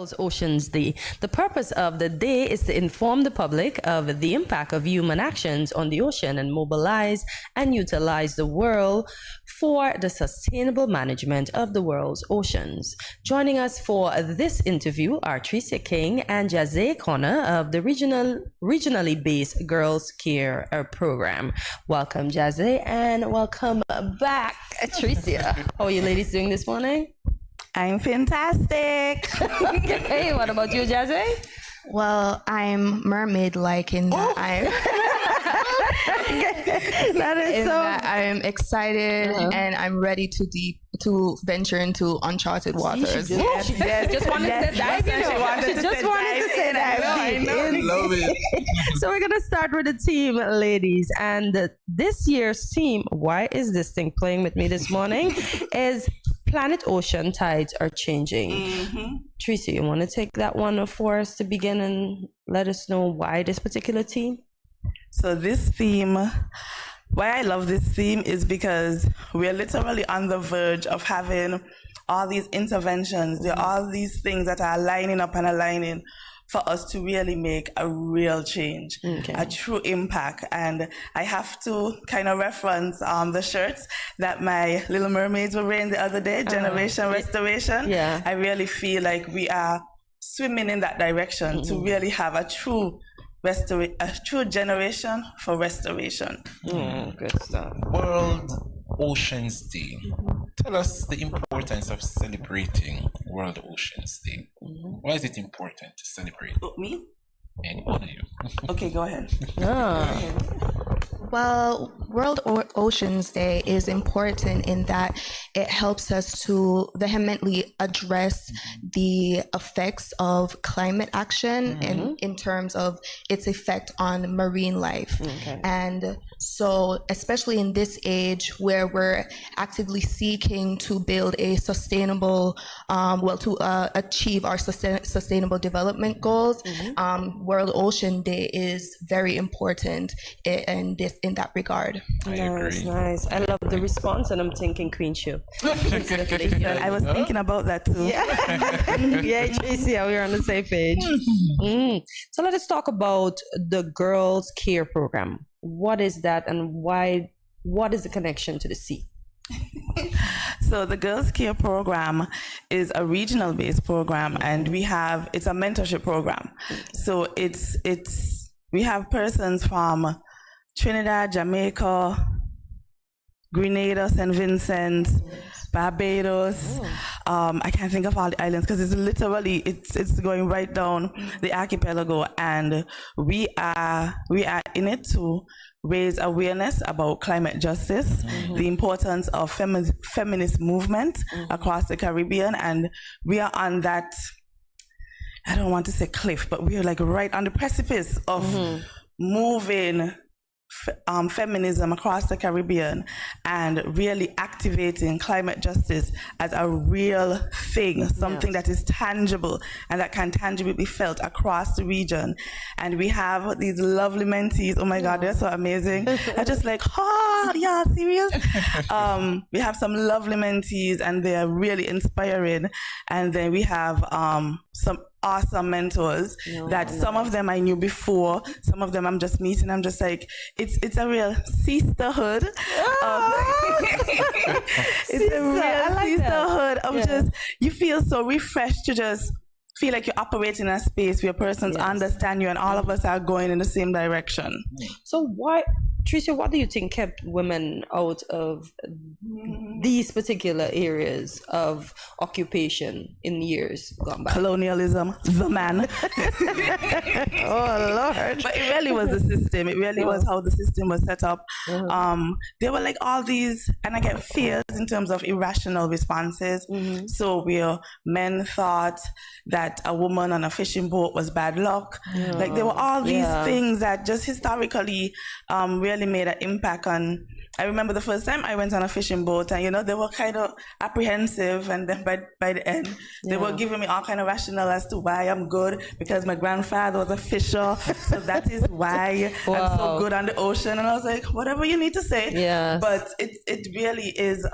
World's Oceans Day. The purpose of the day is to inform the public of the impact of human actions on the ocean and mobilize and utilize the world for the sustainable management of the world's oceans. Joining us for this interview are Tricia King and Jazzee Connor of the regionally based Girls Care Program. Welcome, Jazzee, and welcome back, Tricia. How are you ladies doing this morning? I'm fantastic. Okay, what about you, Jazzee? Well, I'm mermaid-like in that I'm excited and I'm ready to venture into uncharted waters. Just wanted to dive in. Just wanted to say that. I love it. So we're gonna start with the team, ladies, and this year's theme. Why is this thing playing with me this morning? Is planet ocean tides are changing. Tricia, you want to take that one for us to begin and let us know why this particular theme? So this theme, why I love this theme is because we're literally on the verge of having all these interventions. There are all these things that are lining up and aligning for us to really make a real change, a true impact. And I have to kind of reference the shirts that my little mermaids were wearing the other day, Generation Restoration. Yeah. I really feel like we are swimming in that direction to really have a true generation for restoration. Good stuff. World Oceans Day. Tell us the importance of celebrating World Oceans Day. Why is it important to celebrate? Me? Any one of you. Okay, go ahead. Well, World Oceans Day is important in that it helps us to vehemently address the effects of climate action in terms of its effect on marine life. And so, especially in this age where we're actively seeking to build a sustainable, to achieve our sustainable development goals, World Ocean Day is very important in that regard. I agree. Nice. I love the response, and I'm thinking Queen Shoe. I was thinking about that too. Yeah, Tricia, we're on the same page. So let us talk about the Girls Care Program. What is that, and why? What is the connection to the sea? So the Girls Care Program is a regional-based program, and it's a mentorship program. So we have persons from Trinidad, Jamaica, Grenada, St. Vincent, Barbados. I can't think of all the islands because it's going right down the archipelago, and we are in it to raise awareness about climate justice, the importance of feminist movement across the Caribbean, and we are on that, I don't want to say cliff, but we are like right on the precipice of moving feminism across the Caribbean and really activating climate justice as a real thing, something that is tangible and that can tangibly be felt across the region. And we have these lovely mentees. Oh my God, they're so amazing. I'm just like, yeah, serious? We have some lovely mentees and they're really inspiring. And then we have some awesome mentors that some of them I knew before, some of them I'm just meeting. I'm just like, it's a real sisterhood. It's a real sisterhood of just, you feel so refreshed to just feel like you're operating in a space where persons understand you and all of us are going in the same direction. So Tricia, what do you think kept women out of these particular areas of occupation in years gone by? Colonialism, the man. Oh, Lord. But it really was the system. It really was how the system was set up. There were like all these, and I get fears in terms of irrational responses. So where men thought that a woman on a fishing boat was bad luck. Like there were all these things that just historically really made an impact on. I remember the first time I went on a fishing boat, and they were kind of apprehensive, and then by the end they were giving me all kind of rationale as to why I'm good, because my grandfather was a fisher, so that is why I'm so good on the ocean. And I was like, whatever you need to say. But it really is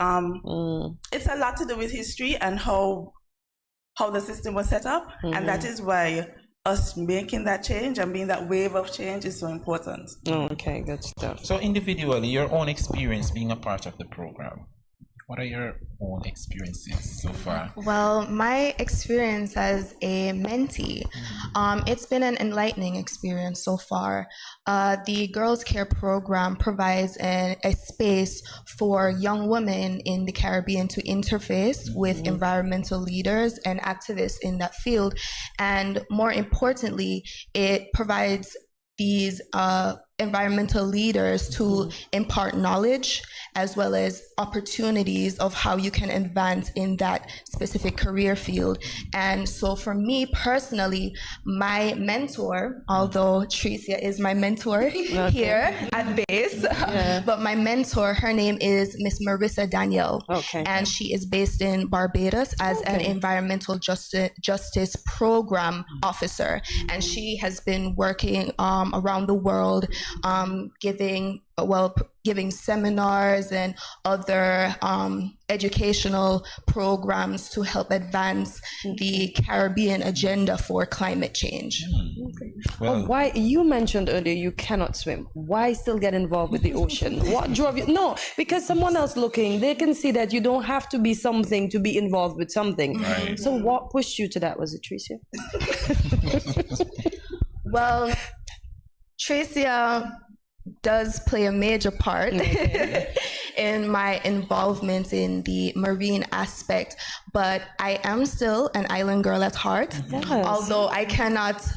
it's a lot to do with history and how how the system was set up, and that is why us making that change and being that wave of change is so important. Oh, okay, good stuff. So individually, your own experience being a part of the program, what are your own experiences so far? Well, my experience as a mentee, it's been an enlightening experience so far. The Girls Care program provides a space for young women in the Caribbean to interface with environmental leaders and activists in that field. And more importantly, it provides these environmental leaders to impart knowledge as well as opportunities of how you can advance in that specific career field. And so for me personally, my mentor, although Tricia is my mentor here at base, but my mentor, her name is Miss Marissa Danielle. And she is based in Barbados as an environmental justice program officer. And she has been working around the world, giving seminars and other educational programs to help advance the Caribbean agenda for climate change. Well, why you mentioned earlier you cannot swim? Why still get involved with the ocean? What drove you? No, because someone else looking, they can see that you don't have to be something to be involved with something. Right. So what pushed you to that? Was it Tricia? Well, Tricia does play a major part in my involvement in the marine aspect, but I am still an island girl at heart. Although I cannot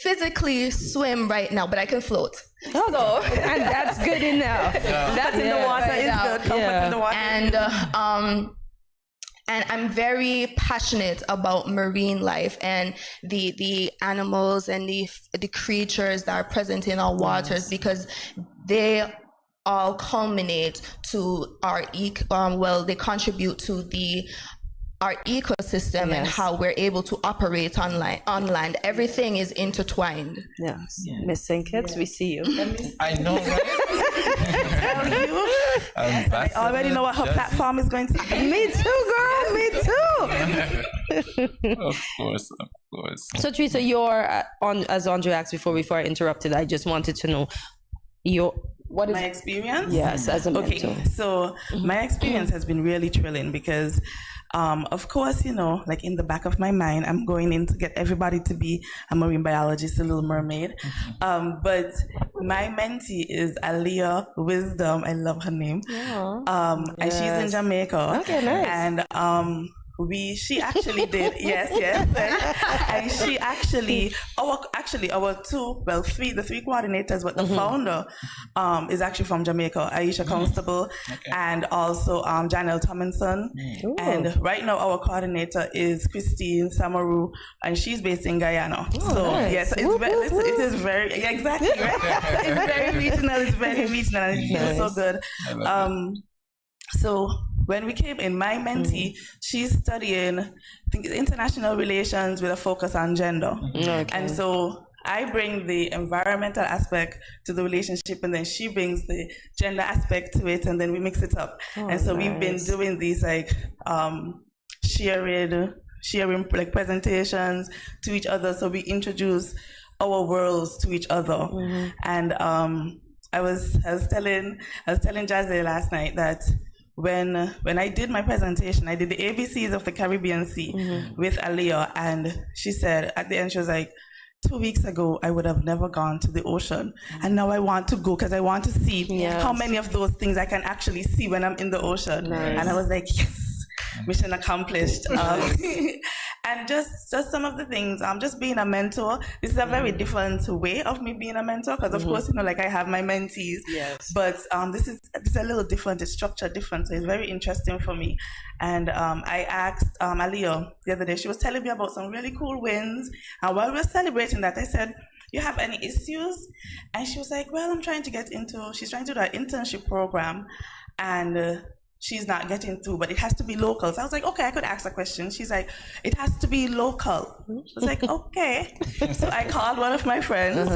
physically swim right now, but I can float. So, and that's good enough. That's in the water is good. Comfort in the water. And I'm very passionate about marine life and the animals and the creatures that are present in our waters, because they all culminate to our they contribute to our ecosystem and how we're able to operate on land. Everything is intertwined. Miss Stkitts, we see you. I know, right? I already know what her platform is going to be. Me too, girl. Me too. Of course. So Tricia, you're as Andre asked before I interrupted, I just wanted to know what is my experience? Yes, as a mentor. Okay, so my experience has been really thrilling because of course, like in the back of my mind, I'm going in to get everybody to be a marine biologist, a little mermaid. But my mentee is Aliyah Wisdom. I love her name. And she's in Jamaica. Okay, nice. And she actually did, yes. And she actually, the three coordinators, but the founder is actually from Jamaica, Aisha Constable, and also Janelle Tomlinson. And right now our coordinator is Christine Samaru, and she's based in Guyana. Nice. Yes, it is very, exactly, right? It's very regional, and it feels so good. So when we came in, my mentee, she's studying, I think, international relations with a focus on gender. And so I bring the environmental aspect to the relationship, and then she brings the gender aspect to it, and then we mix it up. And so we've been doing these sharing like presentations to each other. So we introduce our worlds to each other. And I was telling Jazzee last night that when I did my presentation, I did the ABCs of the Caribbean Sea with Aliyah, and she said at the end, she was like, 2 weeks ago, I would have never gone to the ocean, and now I want to go because I want to see how many of those things I can actually see when I'm in the ocean. And I was like, yes, mission accomplished. And just some of the things, just being a mentor, this is a very different way of me being a mentor, because of course, like I have my mentees, but this is a little different, it's structured different, so it's very interesting for me. And I asked Aliyah the other day, she was telling me about some really cool wins, and while we were celebrating that, I said, you have any issues? And she was like, well, she's trying to do an internship program, and she's not getting through, but it has to be local. So I was like, okay, I could ask a question. She's like, it has to be local. I was like, okay. So I called one of my friends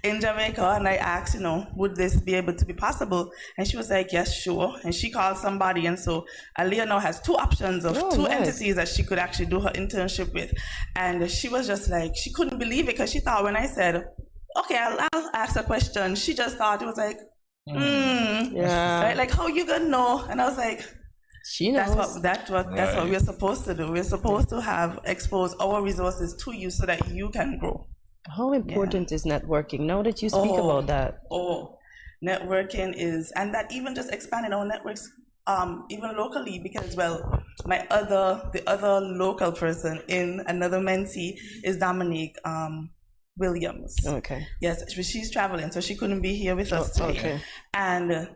in Jamaica and I asked, would this be able to be possible? And she was like, yes, sure. And she called somebody. And so Aliyah now has two options of two entities that she could actually do her internship with. And she was just like, she couldn't believe it because she thought when I said, okay, I'll ask a question, she just thought it was like, right? Like, how you gonna know? And I was like, she knows. That's what we're supposed to do. We're supposed to have expose our resources to you so that you can grow. How important is networking? Now that you speak about that. Networking is, and that even just expanding our networks, even locally, because the other local person in another mentee is Dominique Williams. Okay. Yes, she's traveling, so she couldn't be here with us today. Okay. And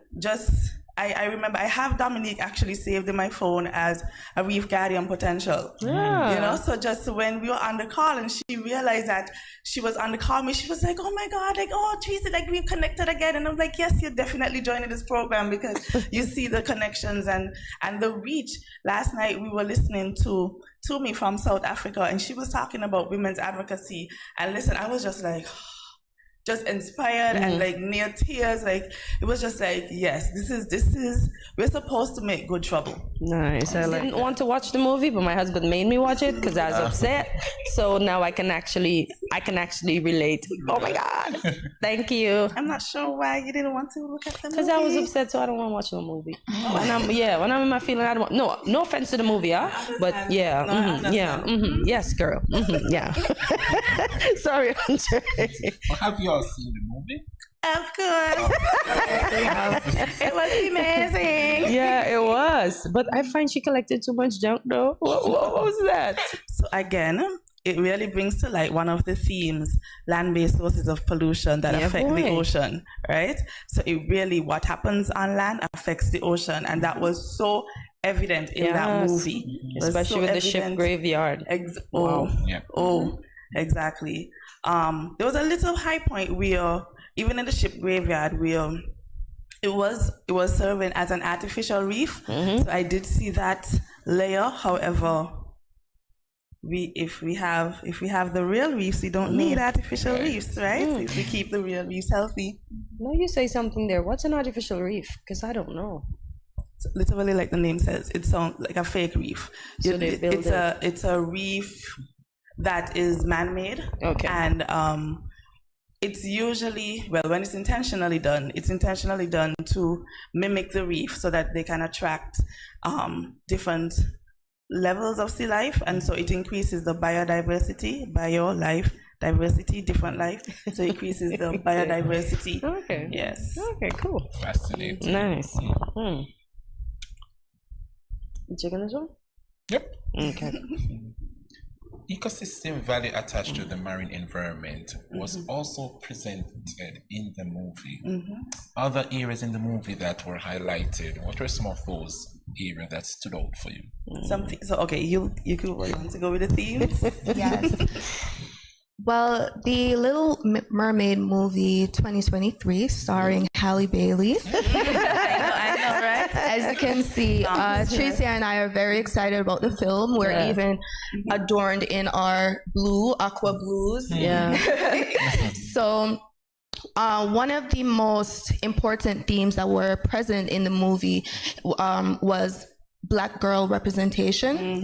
I remember I have Dominique actually saved in my phone as a Reef Guardian potential. Yeah. So just when we were on the call and she realized that she was on the call, she was like, oh my God, like, oh, Tricia, like we've connected again. And I'm like, yes, you're definitely joining this program because you see the connections and the reach. Last night we were listening to me from South Africa and she was talking about women's advocacy. And listen, I was just like, just inspired and like near tears. Like it was just like, yes, this is we're supposed to make good trouble. Nice. I didn't want to watch the movie, but my husband made me watch it because I was upset. So now I can actually relate. Oh my God. Thank you. I'm not sure why you didn't want to look at the movie. Because I was upset, so I don't want to watch the movie. When I'm in my feeling, I don't want. No offense to the movie, yes, girl. Yeah. Sorry, Andre. Have you all seen the movie? Of course. It was amazing. Yeah, it was. But I find she collected too much junk, though. What was that? So again, it really brings to light one of the themes, land-based sources of pollution that affect the ocean, right? So it really, what happens on land affects the ocean. And that was so evident in that movie. Especially with the ship graveyard. Exactly. There was a little high point where, even in the ship graveyard, where it was serving as an artificial reef. So I did see that layer. However, if we have the real reefs, we don't need artificial reefs, right? If we keep the real reefs healthy. No, you say something there. What's an artificial reef? Because I don't know. So literally, like the name says, it sounds like a fake reef. So it's a reef that is man-made. Okay. And it's usually, when it's intentionally done to mimic the reef so that they can attract different levels of sea life. And so it increases the biodiversity, different life. So it increases the biodiversity. Okay. Yes. Okay, cool. Fascinating. Nice. You checking this one? Yep. Okay. Ecosystem value attached to the marine environment was also presented in the movie. Other areas in the movie that were highlighted, what were some of those areas that stood out for you? Something. So okay, you could want to go with the themes. Yes. Well, the Little Mermaid movie 2023, starring Halle Bailey. I know, right? As you can see, Tricia and I are very excited about the film. We're even adorned in our aqua blues. Yeah. So one of the most important themes that were present in the movie was Black girl representation.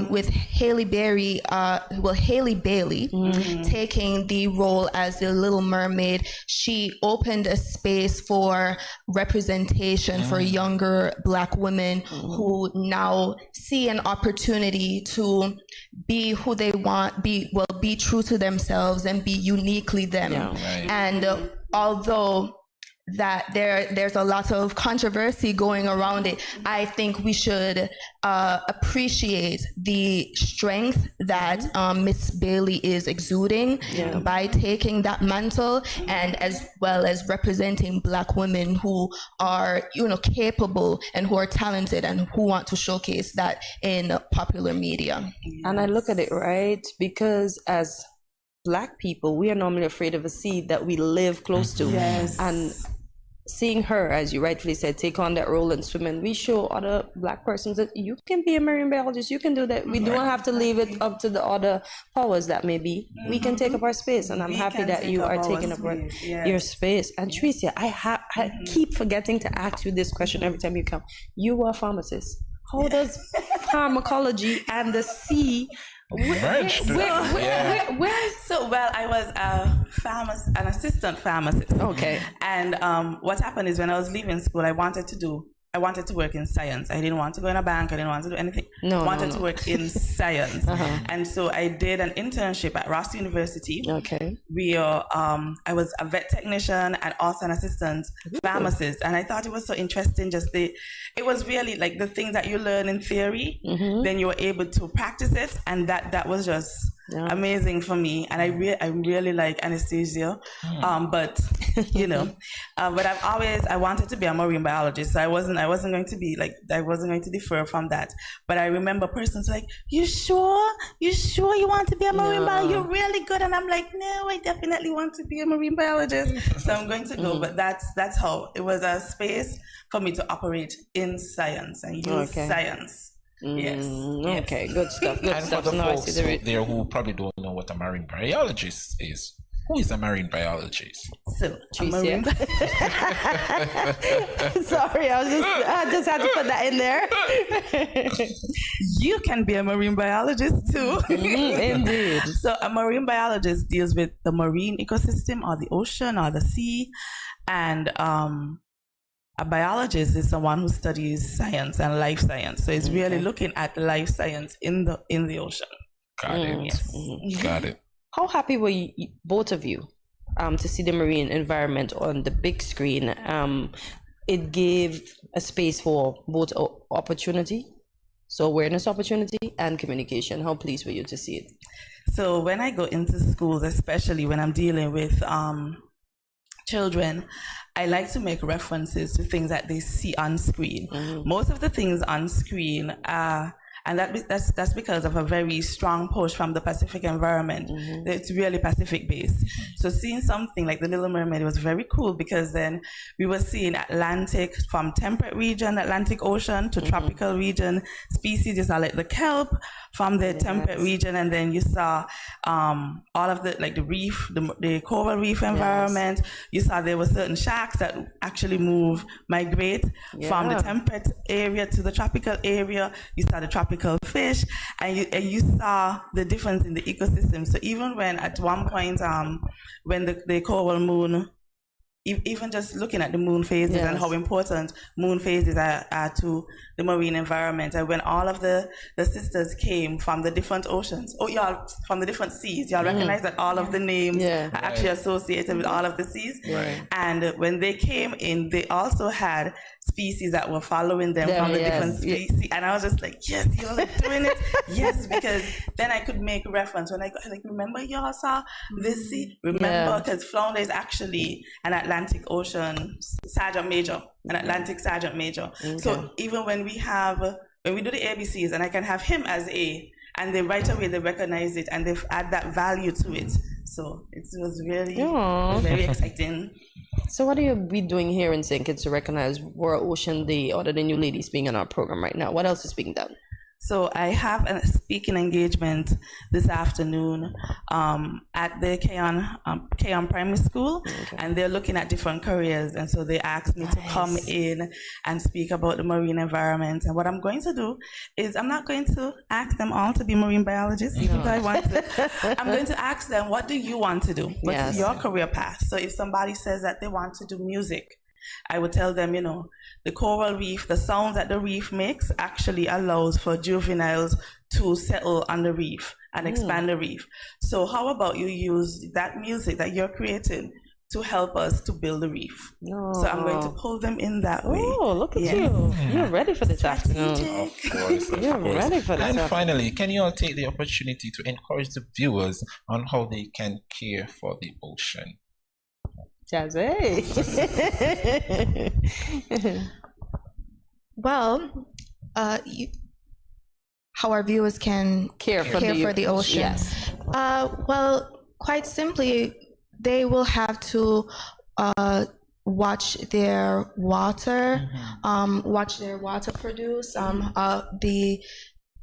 With Halle Bailey taking the role as the Little Mermaid. She opened a space for representation for younger Black women who now see an opportunity to be who they want, be true to themselves and be uniquely them. And although that there's a lot of controversy going around it, I think we should appreciate the strength that Miss Bailey is exuding by taking that mantle, and as well as representing Black women who are capable and who are talented and who want to showcase that in popular media. And I look at it, right, because as Black people, we are normally afraid of a sea that we live close to. Yes. And seeing her, as you rightfully said, take on that role in swimming, we show other Black persons that you can be a marine biologist, you can do that. We don't have to leave it up to the other powers that may be. We can take up our space, and I'm happy that you are taking up your space. And Tricia, I keep forgetting to ask you this question every time you come. You are a pharmacist. How does pharmacology and the C Merged. So, well, I was an assistant pharmacist. Okay. And what happened is when I was leaving school, I wanted to work in science. I didn't want to go in a bank. I didn't want to do anything. I wanted to work in science. And so I did an internship at Ross University. Okay. I was a vet technician and also an assistant pharmacist. And I thought it was so interesting. It was really like the things that you learn in theory, then you were able to practice it. And that was just amazing for me. And I really like anesthesia. But I wanted to be a marine biologist. So I wasn't going to defer from that. But I remember persons like, you sure you want to be a marine biologist? You're really good. And I'm like, no, I definitely want to be a marine biologist. So I'm going to go. But that's how it was, a space for me to operate in science and use science. Yes. Okay, good stuff. And for the folks there who probably don't know what a marine biologist is, who is a marine biologist? So, Tricia. Sorry, I just had to put that in there. You can be a marine biologist too. Indeed. So a marine biologist deals with the marine ecosystem or the ocean or the sea, and a biologist is someone who studies science and life science. So it's really looking at life science in the ocean. Got it. Yes. Got it. How happy were you, both of you, to see the marine environment on the big screen? It gave a space for both opportunity, so awareness opportunity and communication. How pleased were you to see it? So when I go into schools, especially when I'm dealing with children, I like to make references to things that they see on screen. Most of the things on screen are, and that's because of a very strong push from the Pacific environment. It's really Pacific based. So seeing something like The Little Mermaid was very cool, because then we were seeing Atlantic, from temperate region, Atlantic Ocean, to tropical region species. You saw like the kelp from the temperate region, and then you saw all of the reef, the coral reef environment. You saw there were certain sharks that actually migrate from the temperate area to the tropical area. You saw the tropical fish, and you saw the difference in the ecosystem. So even when at one point, when the coral moon, even just looking at the moon phases and how important moon phases are to the marine environment, and when all of the sisters came from the different oceans, from the different seas, y'all recognize that all of the names are actually associated with all of the seas. And when they came in, they also had species that were following them from the different species. And I was just like, yes, y'all are doing it. Yes, because then I could make reference when I go, like, remember y'all saw this sea? Remember, because flounder is actually an Atlantic Ocean Sergeant Major, an Atlantic Sergeant Major. So even when we do the ABCs, and I can have him as A, and they right away they recognize it and they add that value to it. So it was really very exciting. So what are we doing here in St. Kitts to recognize World Ocean Day, other than you ladies being on our program right now? What else is being done? So I have a speaking engagement this afternoon at the Keon Primary School, and they're looking at different careers. And so they asked me to come in and speak about the marine environment. And what I'm going to do is, I'm not going to ask them all to be marine biologists, even though I want to. I'm going to ask them, what do you want to do? What's your career path? So if somebody says that they want to do music, I would tell them, the coral reef, the sounds that the reef makes actually allows for juveniles to settle on the reef and expand the reef. So how about you use that music that you're creating to help us to build the reef? So I'm going to pull them in that way. Oh, look at you. You're ready for this afternoon. Of course. You're ready for this. And finally, can you all take the opportunity to encourage the viewers on how they can care for the ocean? Jazzee. Well, how our viewers can care for the ocean. Yes. Well, quite simply, they will have to watch their water, produce, the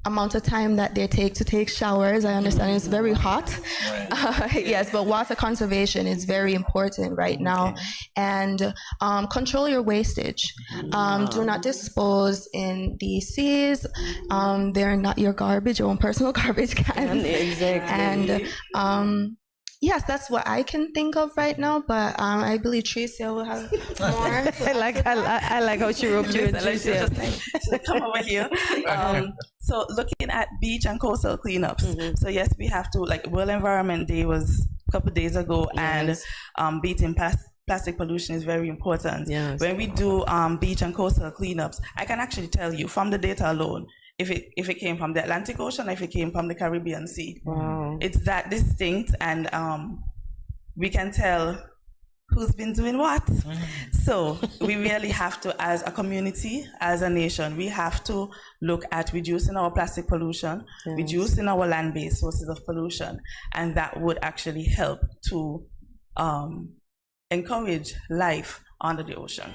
amount of time that they take to take showers. I understand it's very hot. Yes, but water conservation is very important right now. And control your wastage. Do not dispose in the seas. They're not your garbage, your own personal garbage cans. Exactly. And yes, that's what I can think of right now, but I believe Tricia will have more. I like how she roped you in, Tricia. Come over here. So looking at beach and coastal cleanups. So yes, we have to, like, World Environment Day was a couple of days ago, and beating plastic pollution is very important. When we do beach and coastal cleanups, I can actually tell you from the data alone, if it came from the Atlantic Ocean, if it came from the Caribbean Sea. Wow. It's that distinct, and we can tell who's been doing what. So we really have to, as a community, as a nation, we have to look at reducing our plastic pollution, reducing our land-based sources of pollution, and that would actually help to encourage life under the ocean.